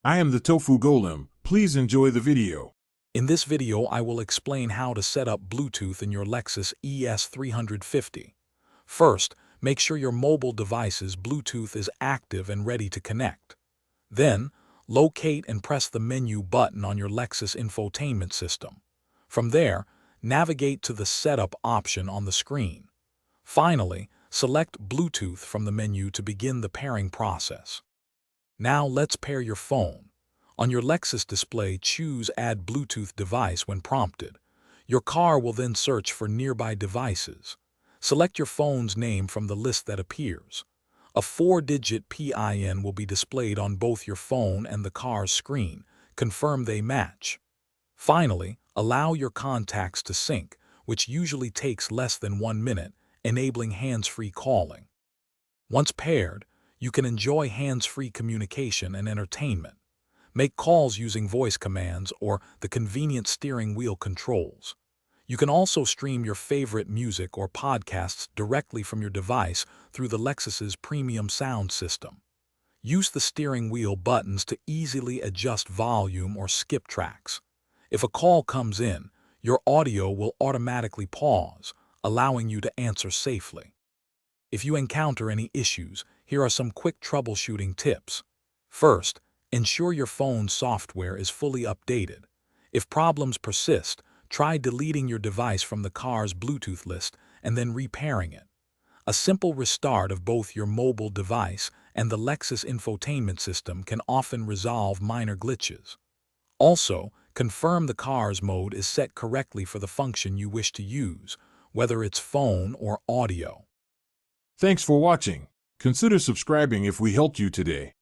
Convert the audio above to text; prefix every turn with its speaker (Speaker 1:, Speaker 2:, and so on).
Speaker 1: I am the Tofu Golem. Please enjoy the video.
Speaker 2: In this video, I will explain how to set up Bluetooth in your Lexus ES 350. First, make sure your mobile device's Bluetooth is active and ready to connect. Then, locate and press the menu button on your Lexus Infotainment system. From there, navigate to the Setup option on the screen. Finally, select Bluetooth from the menu to begin the pairing process. Now let's pair your phone. On your Lexus display, choose Add Bluetooth Device when prompted. Your car will then search for nearby devices. Select your phone's name from the list that appears. A 4-digit PIN will be displayed on both your phone and the car's screen. Confirm they match. Finally, allow your contacts to sync, which usually takes less than 1 minute, enabling hands-free calling. Once paired, you can enjoy hands-free communication and entertainment. Make calls using voice commands or the convenient steering wheel controls. You can also stream your favorite music or podcasts directly from your device through the Lexus's premium sound system. Use the steering wheel buttons to easily adjust volume or skip tracks. If a call comes in, your audio will automatically pause, allowing you to answer safely. If you encounter any issues, here are some quick troubleshooting tips. First, ensure your phone's software is fully updated. If problems persist, try deleting your device from the car's Bluetooth list and then repairing it. A simple restart of both your mobile device and the Lexus infotainment system can often resolve minor glitches. Also, confirm the car's mode is set correctly for the function you wish to use, whether it's phone or audio.
Speaker 1: Thanks for watching. Consider subscribing if we helped you today.